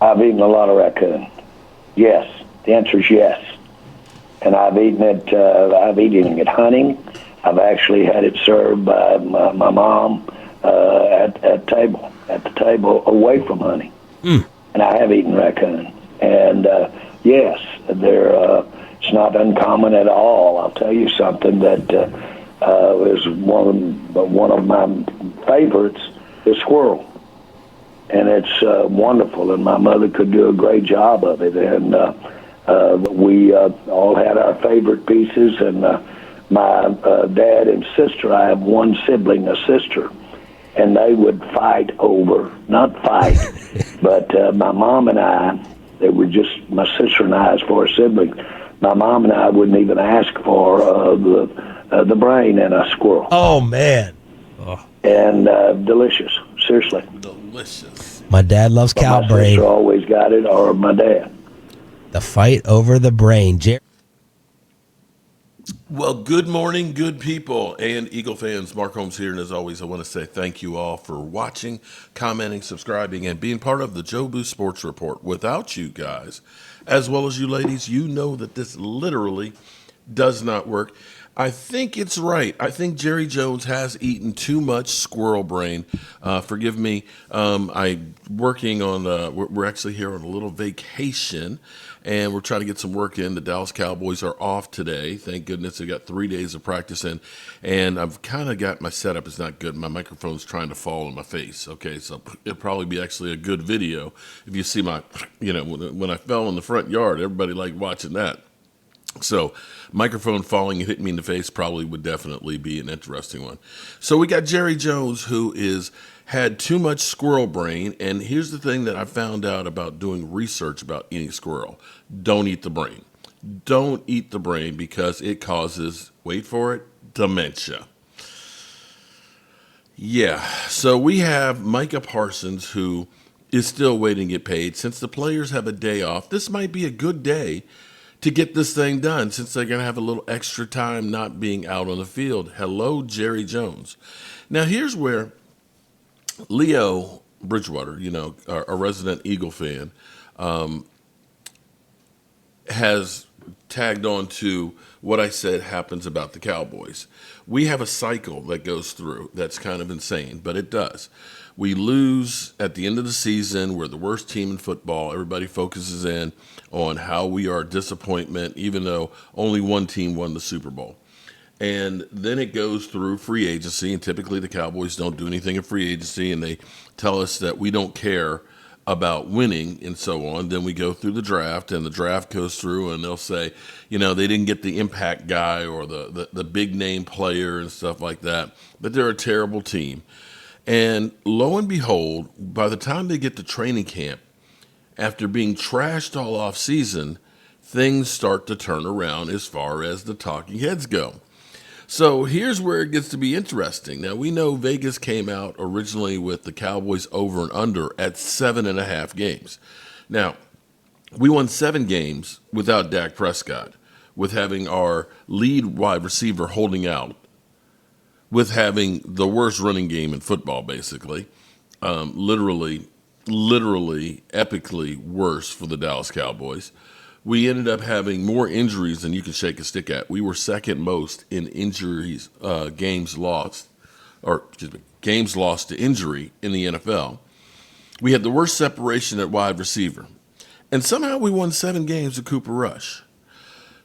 I've eaten a lot of raccoon. Yes. The answer is yes. And I've eaten it. I've eaten it hunting. I've actually had it served by my mom at the table away from hunting. And I have eaten raccoon. And yes, it's not uncommon at all. I'll tell you something that is one of my favorites is squirrel. And it's wonderful, and my mother could do a great job of it. And we all had our favorite pieces, and my dad and sister, I have one sibling, a sister, and they would fight over, not fight, but my mom and I, they were just my sister and I as far as siblings, my mom and I wouldn't even ask for the brain in a squirrel. Oh, man. Oh. And delicious, seriously. Delicious. My dad loves cow my brain. My sister always got it, or my dad. The fight over the brain. Well, good morning, good people and Eagle fans. Mark Holmes here, and as always, I want to say thank you all for watching, commenting, subscribing, and being part of the Joe Boo Sports Report. Without you guys, as well as you ladies, you know that this literally does not work. I think it's right. I think Jerry Jones has eaten too much squirrel brain. Forgive me. I'm working on, we're actually here on a little vacation, and we're trying to get some work in. The Dallas Cowboys are off today. Thank goodness. They got 3 days of practice in, and I've kind of got my setup is not good. My microphone's trying to fall in my face. Okay, so it'll probably be actually a good video if you see my, when I fell in the front yard, everybody liked watching that. So microphone falling and hitting me in the face probably would definitely be an interesting one. So we got Jerry Jones, who had too much squirrel brain. And here's the thing that I found out about doing research about eating squirrel. Don't eat the brain. Don't eat the brain because it causes, wait for it, dementia. Yeah. So we have Micah Parsons, who is still waiting to get paid. Since the players have a day off, this might be a good day to get this thing done, since they're going to have a little extra time not being out on the field. Hello, Jerry Jones. Now, here's where Leo Bridgewater, a resident Eagle fan, has tagged on to what I said happens about the Cowboys. We have a cycle that goes through that's kind of insane, but it does. We lose at the end of the season. We're the worst team in football. Everybody focuses in on how we are a disappointment, even though only one team won the Super Bowl. And then it goes through free agency, and typically the Cowboys don't do anything in free agency, and they tell us that we don't care about winning and so on. Then we go through the draft, and the draft goes through, and they'll say, they didn't get the impact guy or the big name player and stuff like that, but they're a terrible team. And lo and behold, by the time they get to training camp, after being trashed all off season, things start to turn around as far as the talking heads go. So here's where it gets to be interesting. Now, we know Vegas came out originally with the Cowboys over and under at 7.5 games. Now, we won 7 games without Dak Prescott, with having our lead wide receiver holding out, with having the worst running game in football, basically, literally, epically worse for the Dallas Cowboys. We ended up having more injuries than you can shake a stick at. We were second most in injuries, games lost to injury in the NFL. We had the worst separation at wide receiver. And somehow we won 7 games with Cooper Rush.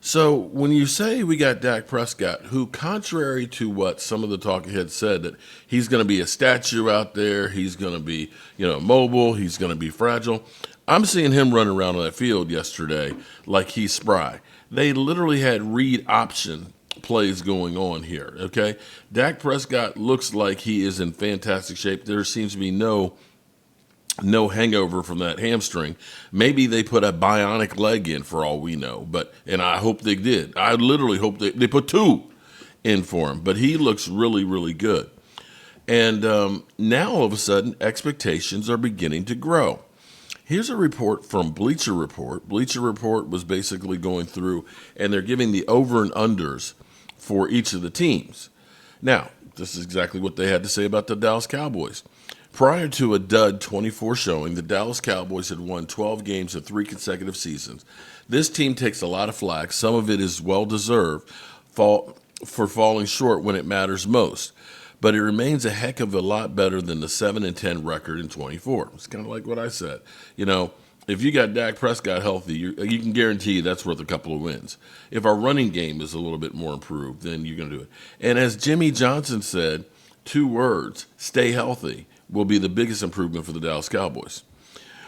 So when you say we got Dak Prescott, who, contrary to what some of the talking heads said, that he's going to be a statue out there, he's going to be, mobile, he's going to be fragile, I'm seeing him run around on that field yesterday like he's spry. They literally had read option plays going on here, okay? Dak Prescott looks like he is in fantastic shape. There seems to be no hangover from that hamstring. Maybe they put a bionic leg in for all we know, and I hope they did. I literally hope they put 2 in for him, but he looks really, really good. And now all of a sudden, expectations are beginning to grow. Here's a report from Bleacher Report. Bleacher Report was basically going through, and they're giving the over and unders for each of the teams. Now, this is exactly what they had to say about the Dallas Cowboys. Prior to a dud 24 showing, the Dallas Cowboys had won 12 games in 3 consecutive seasons. This team takes a lot of flack. Some of it is well-deserved for falling short when it matters most. But it remains a heck of a lot better than the 7-10 record in 24. It's kind of like what I said. If you got Dak Prescott healthy, you can guarantee that's worth a couple of wins. If our running game is a little bit more improved, then you're going to do it. And as Jimmy Johnson said, 2 words, stay healthy, will be the biggest improvement for the Dallas Cowboys.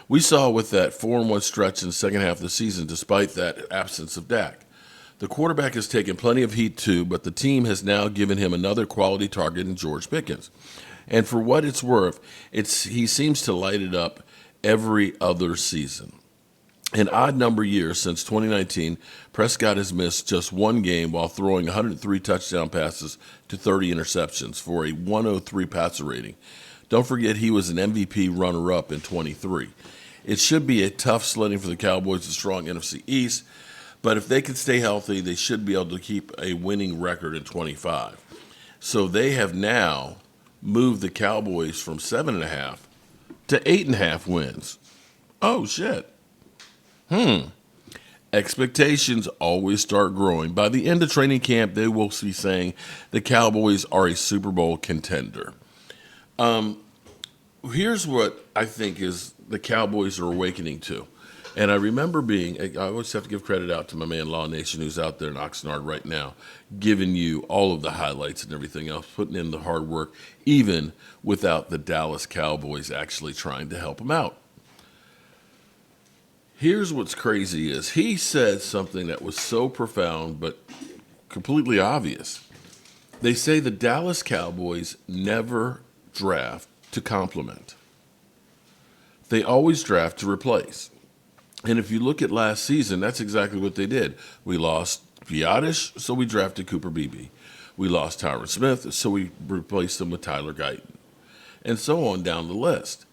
We saw with that 4-1 stretch in the second half of the season, despite that absence of Dak. The quarterback has taken plenty of heat too, but the team has now given him another quality target in George Pickens. And for what it's worth, he seems to light it up every other season. In odd number years since 2019, Prescott has missed just 1 game while throwing 103 touchdown passes to 30 interceptions for a 103 passer rating. Don't forget he was an MVP runner-up in 23. It should be a tough sledding for the Cowboys, a strong NFC East, but if they can stay healthy, they should be able to keep a winning record in 25. So they have now moved the Cowboys from 7.5 to 8.5 wins. Oh, shit. Expectations always start growing. By the end of training camp, they will be saying the Cowboys are a Super Bowl contender. Here's what I think is the Cowboys are awakening to. And I remember I always have to give credit out to my man Law Nation, who's out there in Oxnard right now, giving you all of the highlights and everything else, putting in the hard work, even without the Dallas Cowboys actually trying to help him out. Here's what's crazy is he said something that was so profound but completely obvious. They say the Dallas Cowboys never draft to complement. They always draft to replace. And if you look at last season, that's exactly what they did. We lost B.A.M, so we drafted Cooper Beebe. We lost Tyron Smith, so we replaced him with Tyler Guyton. And so on down the list.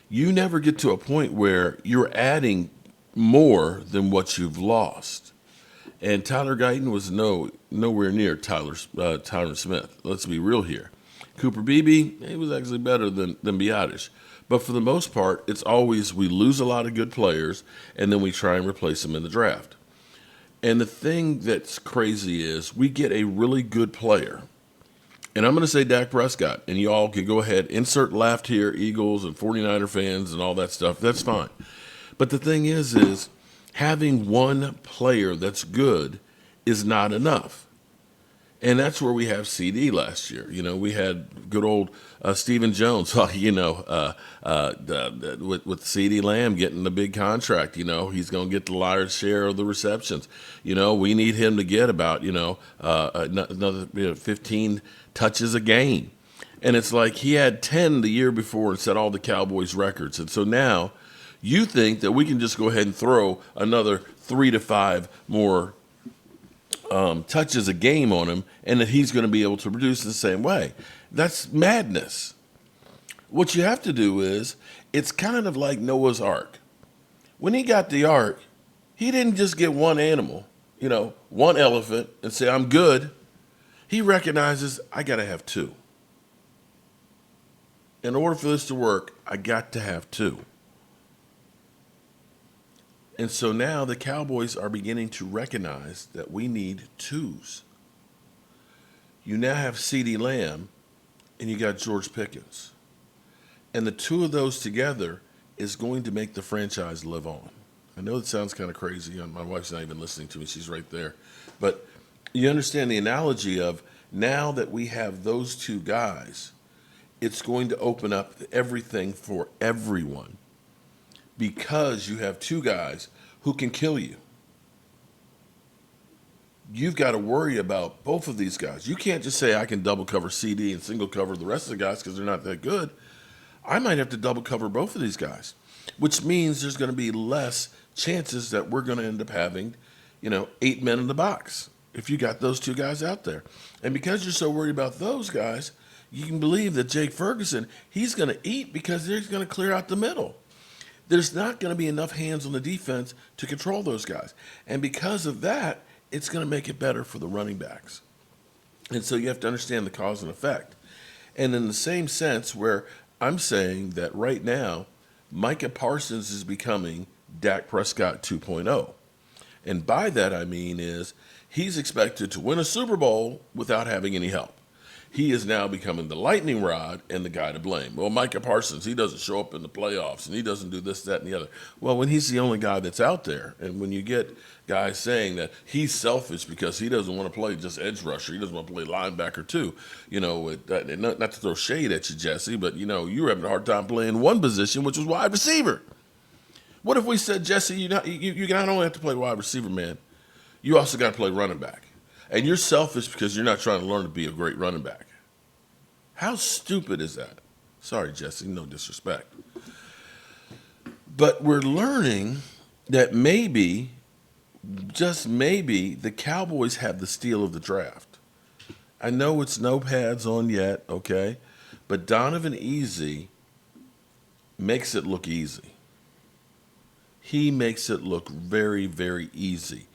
You never get to a point where you're adding more than what you've lost. And Tyler Guyton was nowhere near Tyron Smith. Let's be real here. Cooper Beebe, he was actually better than B.A.M. But for the most part, it's always we lose a lot of good players, and then we try and replace them in the draft. And the thing that's crazy is we get a really good player. And I'm going to say Dak Prescott, and you all can go ahead, insert laughed here, Eagles and 49er fans and all that stuff. That's fine. But the thing is having one player that's good is not enough. And that's where we have CD last year. We had good old Stephen Jones, with CD Lamb getting the big contract. He's going to get the lion's share of the receptions. We need him to get about, another 15 touches a game. And it's like he had 10 the year before and set all the Cowboys records. And so now you think that we can just go ahead and throw another 3 to 5 more touches a game on him, and that he's going to be able to produce the same way. That's madness. What you have to do is, it's kind of like Noah's Ark. When he got the ark, he didn't just get one animal, one elephant, and say, I'm good. He recognizes, I got to have 2. In order for this to work, I got to have 2. And so now the Cowboys are beginning to recognize that we need 2s. You now have CeeDee Lamb and you got George Pickens. And the 2 of those together is going to make the franchise live on. I know it sounds kind of crazy. My wife's not even listening to me. She's right there. But you understand the analogy of now that we have those 2 guys, it's going to open up everything for everyone. Because you have 2 guys who can kill you. You've got to worry about both of these guys. You can't just say, I can double cover CD and single cover the rest of the guys because they're not that good. I might have to double cover both of these guys, which means there's going to be less chances that we're going to end up having, 8 men in the box if you got those 2 guys out there. And because you're so worried about those guys, you can believe that Jake Ferguson, he's going to eat because he's going to clear out the middle. There's not going to be enough hands on the defense to control those guys. And because of that, it's going to make it better for the running backs. And so you have to understand the cause and effect. And in the same sense where I'm saying that right now, Micah Parsons is becoming Dak Prescott 2.0. And by that I mean is he's expected to win a Super Bowl without having any help. He is now becoming the lightning rod and the guy to blame. Well, Micah Parsons, he doesn't show up in the playoffs, and he doesn't do this, that, and the other. Well, when he's the only guy that's out there, and when you get guys saying that he's selfish because he doesn't want to play just edge rusher, he doesn't want to play linebacker too, not to throw shade at you, Jesse, but, you were having a hard time playing one position, which was wide receiver. What if we said, Jesse, you not only have to play wide receiver, man, you also got to play running back. And you're selfish because you're not trying to learn to be a great running back. How stupid is that? Sorry, Jesse, no disrespect. But we're learning that maybe, just maybe, the Cowboys have the steal of the draft. I know it's no pads on yet, okay? But Dano EZ makes it look easy. He makes it look very, very easy.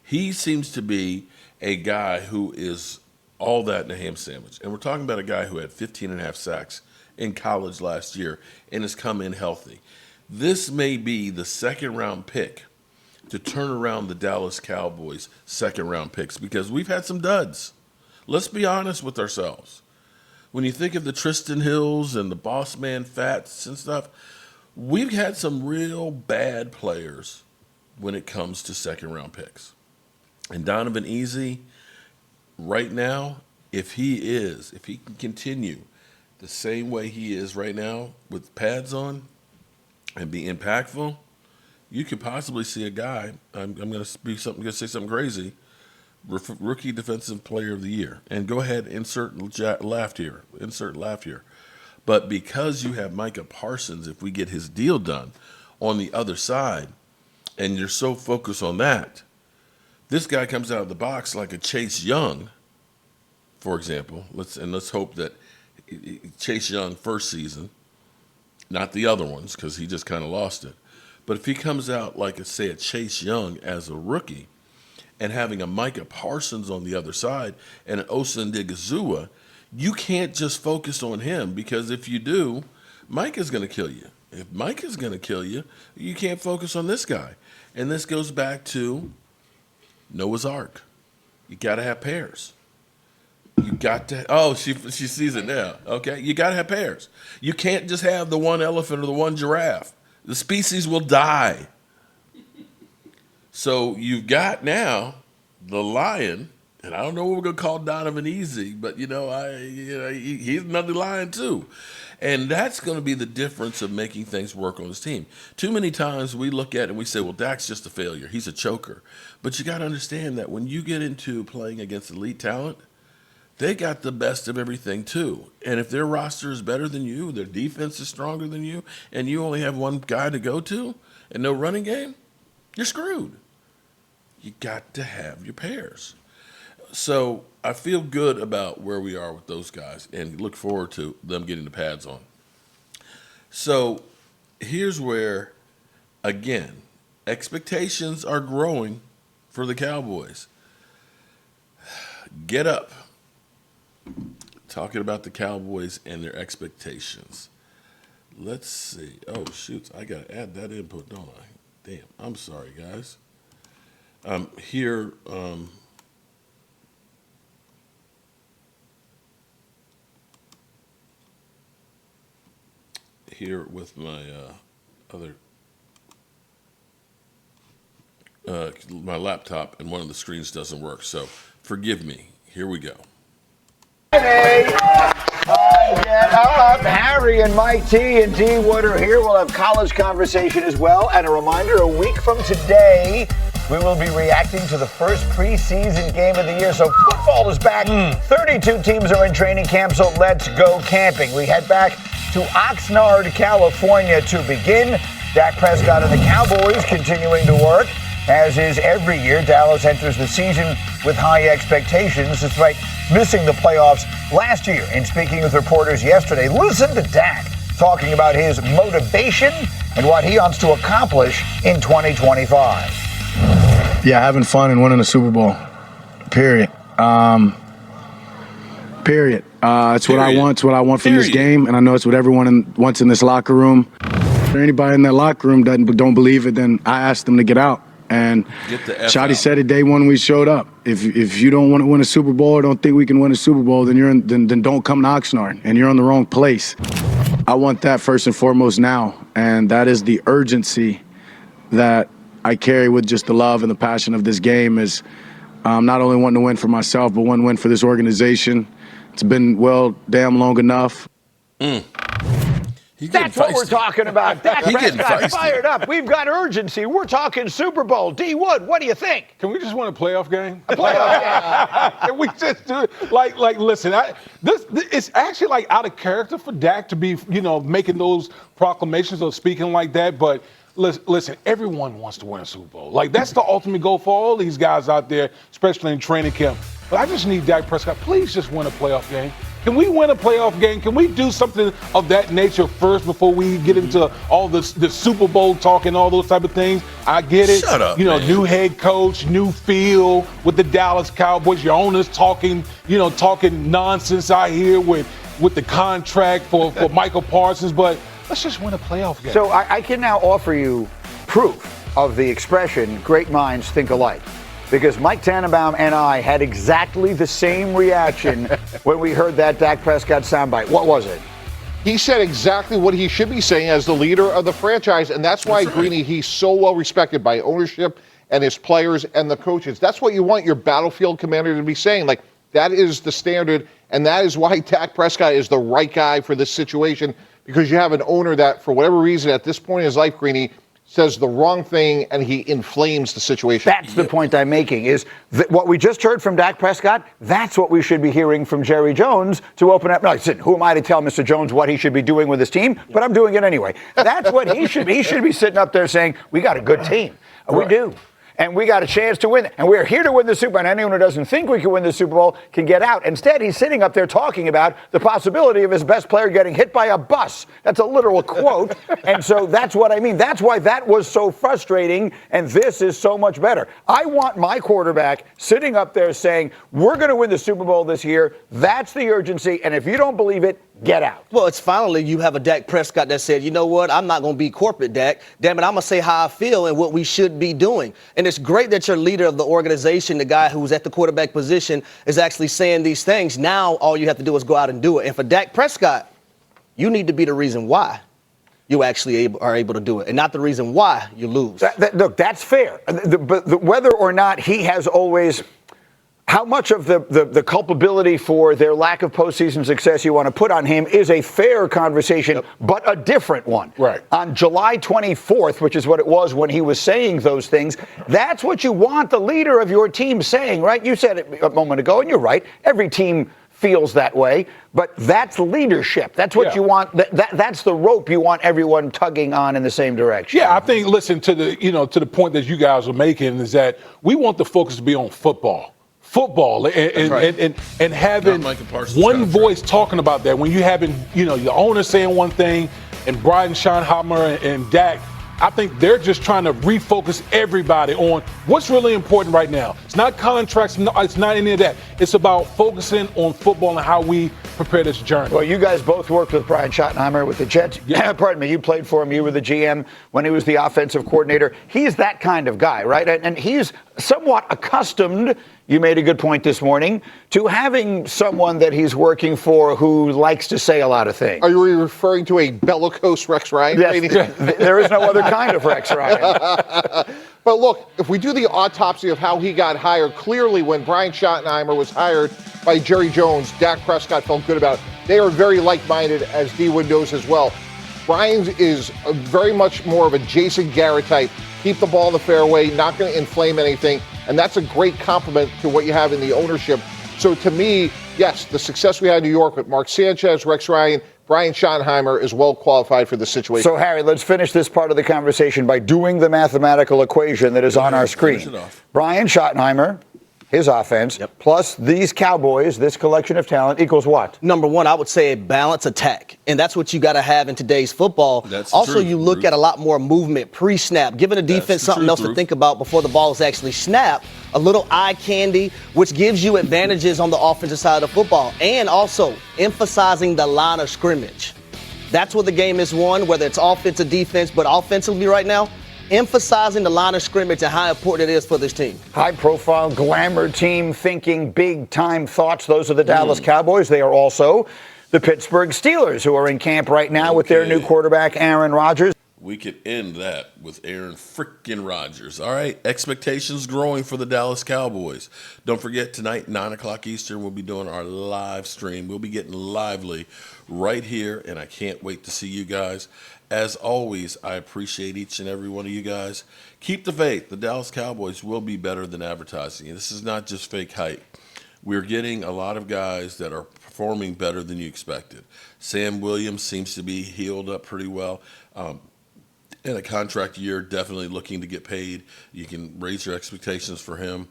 He seems to be a guy who is all that in a ham sandwich. And we're talking about a guy who had 15 and a half sacks in college last year and has come in healthy. This may be the second-round pick to turn around the Dallas Cowboys' second-round picks because we've had some duds. Let's be honest with ourselves. When you think of the Tristan Hills and the Boss Man Fats and stuff, we've had some real bad players when it comes to second-round picks. And Dano EZ, right now, if he can continue the same way he is right now with pads on and be impactful, you could possibly see a guy, I'm going to say something crazy, rookie defensive player of the year. And go ahead, insert laugh here. But because you have Micah Parsons, if we get his deal done on the other side, and you're so focused on that, this guy comes out of the box like a Chase Young, for example. Let's hope that Chase Young first season, not the other ones, because he just kind of lost it. But if he comes out like, say, a Chase Young as a rookie, and having a Micah Parsons on the other side and an Osundigizua, you can't just focus on him, because if you do, Micah's going to kill you. If Micah's going to kill you, you can't focus on this guy. And this goes back to Noah's Ark. You got to have pairs. You got to. She sees it now. Okay, you got to have pairs. You can't just have the one elephant or the one giraffe. The species will die. So you've got now the lion, and I don't know what we're gonna call Dano EZ, but he's another lion too. And that's going to be the difference of making things work on this team. Too many times we look at it and we say, well, Dak's just a failure. He's a choker. But you got to understand that when you get into playing against elite talent, they got the best of everything too. And if their roster is better than you, their defense is stronger than you, and you only have one guy to go to and no running game, you're screwed. You got to have your pairs. So I feel good about where we are with those guys and look forward to them getting the pads on. So here's where, again, expectations are growing for the Cowboys. Get up. Talking about the Cowboys and their expectations. Let's see. Oh, shoot. I got to add that input, don't I? Damn. I'm sorry, guys. Here with my my laptop, and one of the screens doesn't work, so forgive me. Here we go. Get up. Harry and Mike T and D Wood are here. We'll have college conversation as well. And a reminder, a week from today, we will be reacting to the first preseason game of the year. So football is back. 32 teams are in training camp, so let's go camping. We head back to Oxnard, California to begin. Dak Prescott and the Cowboys continuing to work. As is every year, Dallas enters the season with high expectations, despite missing the playoffs last year. And speaking with reporters yesterday, listen to Dak talking about his motivation and what he wants to accomplish in 2025. Yeah, having fun and winning the Super Bowl. Period. It's what I want. It's what I want from this Period. game, and I know it's what everyone wants in this locker room. If anybody in that locker room don't believe it, then I ask them to get out. And Get the F Shotty out. said it day one we showed up. If you don't want to win a Super Bowl or don't think we can win a Super Bowl, then then don't come to Oxnard, and you're in the wrong place. I want that first and foremost now, and that is the urgency that I carry with just the love and the passion of this game is not only wanting to win for myself, but one to win for this organization. It's been, damn long enough. That's what we're talking about. Dak He getting Prescott feisty. fired up. We've got urgency. We're talking Super Bowl. D. Wood, what do you think? Can we just win a playoff game? A playoff game. Can we just do it? Listen, this it's actually like out of character for Dak to be, making those proclamations or speaking like that. But listen, everyone wants to win a Super Bowl. Like, that's the ultimate goal for all these guys out there, especially in training camp. But I just need Dak Prescott, please just win a playoff game. Can we win a playoff game? Can we do something of that nature first before we get into all the Super Bowl talk and all those type of things? I get it. Shut up, man. New head coach, new feel with the Dallas Cowboys. Your owner's talking nonsense out here with the contract for Micah Parsons. But let's just win a playoff game. So I can now offer you proof of the expression, great minds think alike. Because Mike Tannenbaum and I had exactly the same reaction when we heard that Dak Prescott soundbite. What was it? He said exactly what he should be saying as the leader of the franchise, and that's why, Greeny, he's so well respected by ownership and his players and the coaches. That's what you want your battlefield commander to be saying. Like, that is the standard, and that is why Dak Prescott is the right guy for this situation, because you have an owner that, for whatever reason, at this point in his life, Greeny, says the wrong thing, and he inflames the situation. That's the point I'm making, is that what we just heard from Dak Prescott, that's what we should be hearing from Jerry Jones to open up. No, listen, who am I to tell Mr. Jones what he should be doing with his team? But I'm doing it anyway. That's what he should be. He should be sitting up there saying, we got a good team. We do. And we got a chance to win. And we're here to win the Super Bowl. And anyone who doesn't think we can win the Super Bowl can get out. Instead, he's sitting up there talking about the possibility of his best player getting hit by a bus. That's a literal quote. And so that's what I mean. That's why that was so frustrating. And this is so much better. I want my quarterback sitting up there saying, we're going to win the Super Bowl this year. That's the urgency. And if you don't believe it, get out. Well, it's finally you have a Dak Prescott that said, you know what, I'm not going to be corporate, Dak. Damn it, I'm going to say how I feel and what we should be doing. And it's great that your leader of the organization, the guy who's at the quarterback position, is actually saying these things. Now all you have to do is go out and do it. And for Dak Prescott, you need to be the reason why you actually are able to do it and not the reason why you lose. Look, that's fair. But whether or not he has always... How much of the culpability for their lack of postseason success you want to put on him is a fair conversation, but a different one. Right. On July 24th, which is what it was when he was saying those things, that's what you want the leader of your team saying, right? You said it a moment ago, and you're right. Every team feels that way, but that's leadership. That's what you want. That's the rope you want everyone tugging on in the same direction. Yeah, I think, listen, to the point that you guys are making is that we want the focus to be on football and having one voice talking about that. When you having, your owner saying one thing and Brian Schottenheimer and Dak, I think they're just trying to refocus everybody on what's really important right now. It's not contracts, it's not any of that. It's about focusing on football and how we prepare this journey. Well, you guys both worked with Brian Schottenheimer with the Jets. Yeah. Pardon me, you played for him. You were the GM when he was the offensive coordinator. He's that kind of guy, right? And he's somewhat accustomed, you made a good point this morning, to having someone that he's working for who likes to say a lot of things. Are you referring to a bellicose Rex Ryan? Yes, there is no other kind of Rex Ryan. But look, if we do the autopsy of how he got hired, clearly when Brian Schottenheimer was hired by Jerry Jones, Dak Prescott felt good about it. They are very like-minded, as D. Wood knows as well. Brian is very much more of a Jason Garrett type. Keep the ball in the fairway, not going to inflame anything. And that's a great compliment to what you have in the ownership. So to me, yes, the success we had in New York with Mark Sanchez, Rex Ryan, Brian Schottenheimer is well qualified for this situation. So, Harry, let's finish this part of the conversation by doing the mathematical equation that is on our screen. Brian Schottenheimer his offense, plus these Cowboys, this collection of talent equals what? Number one, I would say a balanced attack. And that's what you got to have in today's football. That's also, true, you look Bruce. at a lot more movement pre-snap, giving the defense something else to think about before the ball is actually snapped. A little eye candy, which gives you advantages on the offensive side of football. And also emphasizing the line of scrimmage. That's where the game is won, whether it's offense or defense. But offensively right now, emphasizing the line of scrimmage and how important it is for this team. High-profile, glamour team thinking big-time thoughts. Those are the Dallas Cowboys. They are also the Pittsburgh Steelers, who are in camp right now with their new quarterback, Aaron Rodgers. We could end that with Aaron frickin' Rodgers. All right, expectations growing for the Dallas Cowboys. Don't forget, tonight, 9 o'clock Eastern, we'll be doing our live stream. We'll be getting lively right here, and I can't wait to see you guys. As always, I appreciate each and every one of you guys. Keep the faith. The Dallas Cowboys will be better than advertising. And this is not just fake hype. We're getting a lot of guys that are performing better than you expected. Sam Williams seems to be healed up pretty well. In a contract year, definitely looking to get paid. You can raise your expectations for him.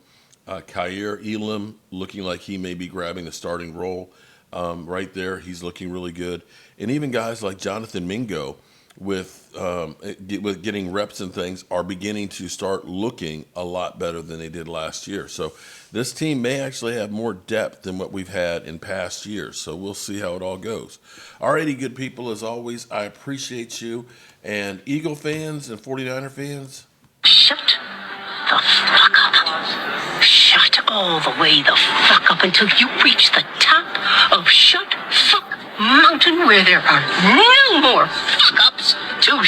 Kyer Elam looking like he may be grabbing the starting role right there. He's looking really good. And even guys like Jonathan Mingo, with getting reps and things, are beginning to start looking a lot better than they did last year. So this team may actually have more depth than what we've had in past years. So we'll see how it all goes. Alrighty, good people, as always, I appreciate you. And Eagle fans and 49er fans, shut the fuck up. Shut all the way the fuck up until you reach the top of Shut Fuck Mountain, where there are no more fuck ups to